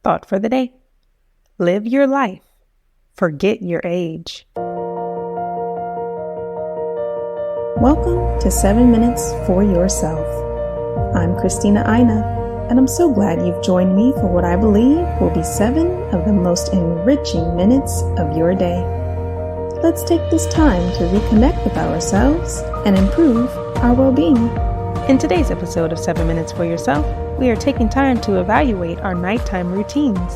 Thought for the day. Live your life. Forget your age. Welcome to 7 Minutes for Yourself. I'm Christina and I'm so glad you've joined me for what I believe will be 7 of the most enriching minutes of your day. Let's take this time to reconnect with ourselves and improve our well-being. In today's episode of 7 Minutes for Yourself, we are taking time to evaluate our nighttime routines.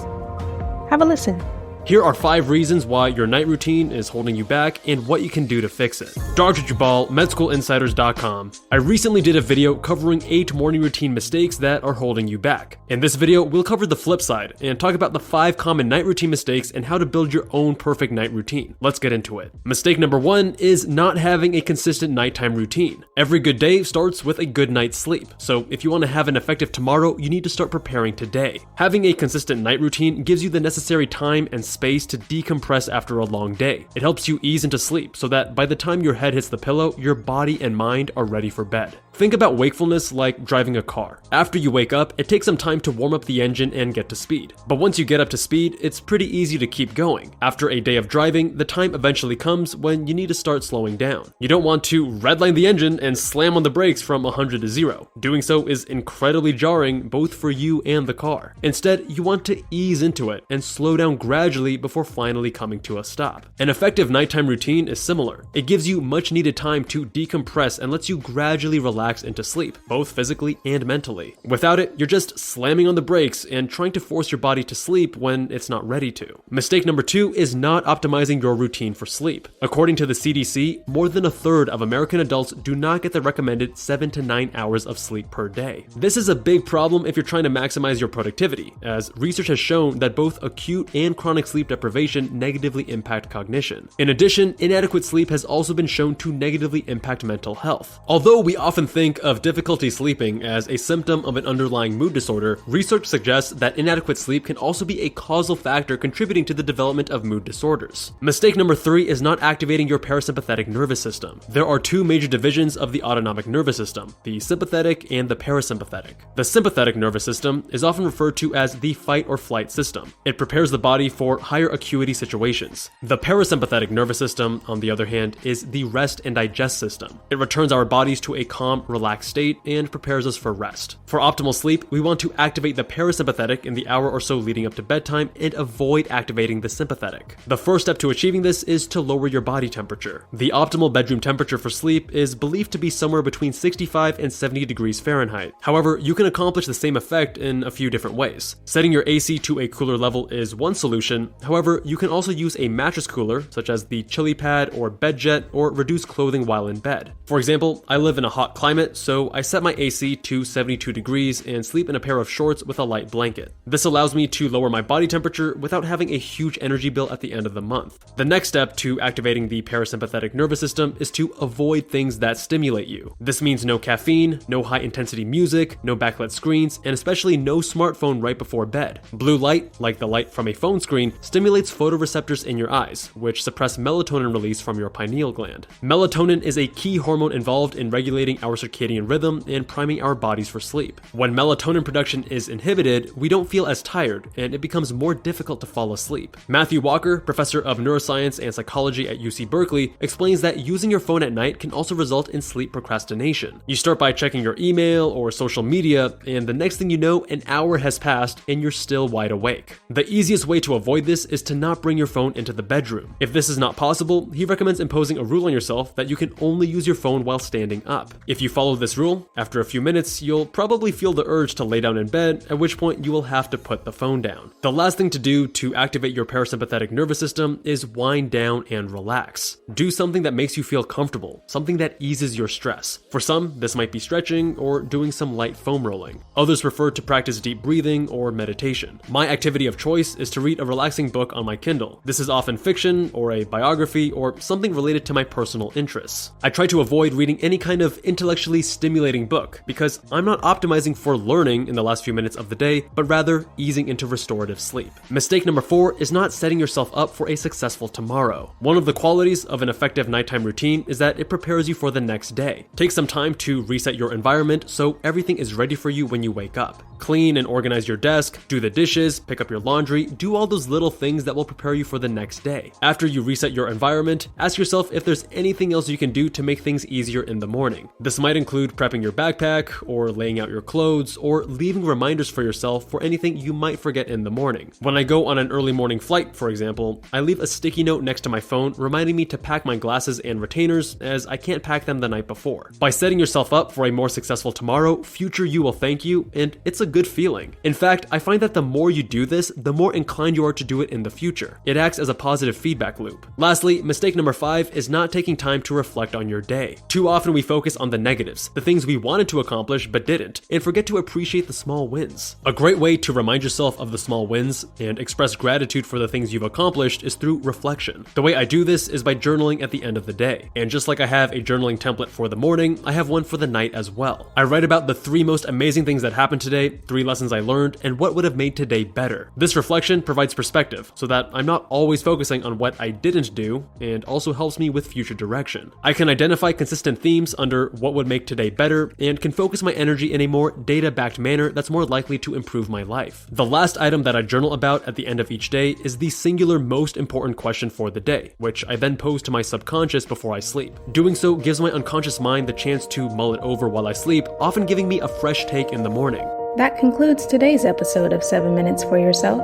Have a listen. Here are 5 reasons why your night routine is holding you back and what you can do to fix it. Dr. Jabal, MedSchoolInsiders.com. I recently did a video covering 8 morning routine mistakes that are holding you back. In this video, we'll cover the flip side and talk about the 5 common night routine mistakes and how to build your own perfect night routine. Let's get into it. Mistake number 1 is not having a consistent nighttime routine. Every good day starts with a good night's sleep. So if you want to have an effective tomorrow, you need to start preparing today. Having a consistent night routine gives you the necessary time and space to decompress after a long day. It helps you ease into sleep so that by the time your head hits the pillow, your body and mind are ready for bed. Think about wakefulness like driving a car. After you wake up, it takes some time to warm up the engine and get to speed. But once you get up to speed, it's pretty easy to keep going. After a day of driving, the time eventually comes when you need to start slowing down. You don't want to redline the engine and slam on the brakes from 100 to 0. Doing so is incredibly jarring both for you and the car. Instead, you want to ease into it and slow down gradually before finally coming to a stop. An effective nighttime routine is similar. It gives you much needed time to decompress and lets you gradually relax into sleep, both physically and mentally. Without it, you're just slamming on the brakes and trying to force your body to sleep when it's not ready to. Mistake number 2 is not optimizing your routine for sleep. According to the CDC, more than a third of American adults do not get the recommended 7 to 9 hours of sleep per day. This is a big problem if you're trying to maximize your productivity, as research has shown that both acute and chronic sleep deprivation negatively impact cognition. In addition, inadequate sleep has also been shown to negatively impact mental health. Although we often think of difficulty sleeping as a symptom of an underlying mood disorder, research suggests that inadequate sleep can also be a causal factor contributing to the development of mood disorders. Mistake number 3 is not activating your parasympathetic nervous system. There are 2 major divisions of the autonomic nervous system, the sympathetic and the parasympathetic. The sympathetic nervous system is often referred to as the fight or flight system. It prepares the body for higher acuity situations. The parasympathetic nervous system, on the other hand, is the rest and digest system. It returns our bodies to a calm, relaxed state and prepares us for rest. For optimal sleep, we want to activate the parasympathetic in the hour or so leading up to bedtime and avoid activating the sympathetic. The first step to achieving this is to lower your body temperature. The optimal bedroom temperature for sleep is believed to be somewhere between 65 and 70 degrees Fahrenheit. However, you can accomplish the same effect in a few different ways. Setting your AC to a cooler level is one solution. However, you can also use a mattress cooler, such as the chili pad or bed jet, or reduce clothing while in bed. For example, I live in a hot climate, so I set my AC to 72 degrees and sleep in a pair of shorts with a light blanket. This allows me to lower my body temperature without having a huge energy bill at the end of the month. The next step to activating the parasympathetic nervous system is to avoid things that stimulate you. This means no caffeine, no high-intensity music, no backlit screens, and especially no smartphone right before bed. Blue light, like the light from a phone screen, stimulates photoreceptors in your eyes, which suppress melatonin release from your pineal gland. Melatonin is a key hormone involved in regulating our circadian rhythm and priming our bodies for sleep. When melatonin production is inhibited, we don't feel as tired, and it becomes more difficult to fall asleep. Matthew Walker, professor of neuroscience and psychology at UC Berkeley, explains that using your phone at night can also result in sleep procrastination. You start by checking your email or social media, and the next thing you know, an hour has passed and you're still wide awake. The easiest way to avoid this is to not bring your phone into the bedroom. If this is not possible, he recommends imposing a rule on yourself that you can only use your phone while standing up. If you follow this rule, after a few minutes, you'll probably feel the urge to lay down in bed, at which point you will have to put the phone down. The last thing to do to activate your parasympathetic nervous system is wind down and relax. Do something that makes you feel comfortable, something that eases your stress. For some, this might be stretching or doing some light foam rolling. Others prefer to practice deep breathing or meditation. My activity of choice is to read a relaxing book on my Kindle. This is often fiction or a biography or something related to my personal interests. I try to avoid reading any kind of intellectual intellectually stimulating book, because I'm not optimizing for learning in the last few minutes of the day, but rather easing into restorative sleep. Mistake number 4 is not setting yourself up for a successful tomorrow. One of the qualities of an effective nighttime routine is that it prepares you for the next day. Take some time to reset your environment so everything is ready for you when you wake up. Clean and organize your desk, do the dishes, pick up your laundry, do all those little things that will prepare you for the next day. After you reset your environment, ask yourself if there's anything else you can do to make things easier in the morning. This might include prepping your backpack, or laying out your clothes, or leaving reminders for yourself for anything you might forget in the morning. When I go on an early morning flight, for example, I leave a sticky note next to my phone reminding me to pack my glasses and retainers, as I can't pack them the night before. By setting yourself up for a more successful tomorrow, future you will thank you, and it's a good feeling. In fact, I find that the more you do this, the more inclined you are to do it in the future. It acts as a positive feedback loop. Lastly, mistake number 5 is not taking time to reflect on your day. Too often we focus on the negatives, the things we wanted to accomplish but didn't, and forget to appreciate the small wins. A great way to remind yourself of the small wins and express gratitude for the things you've accomplished is through reflection. The way I do this is by journaling at the end of the day. And just like I have a journaling template for the morning, I have one for the night as well. I write about the 3 most amazing things that happened today, 3 lessons I learned, and what would have made today better. This reflection provides perspective so that I'm not always focusing on what I didn't do, and also helps me with future direction. I can identify consistent themes under what would make today better, and can focus my energy in a more data-backed manner that's more likely to improve my life. The last item that I journal about at the end of each day is the singular most important question for the day, which I then pose to my subconscious before I sleep. Doing so gives my unconscious mind the chance to mull it over while I sleep, often giving me a fresh take in the morning. That concludes today's episode of 7 Minutes for Yourself.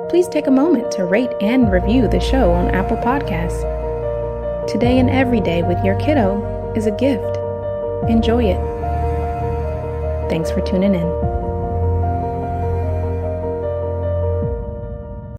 Please take a moment to rate and review the show on Apple Podcasts. Today and every day with your kiddo is a gift. Enjoy it. Thanks for tuning in.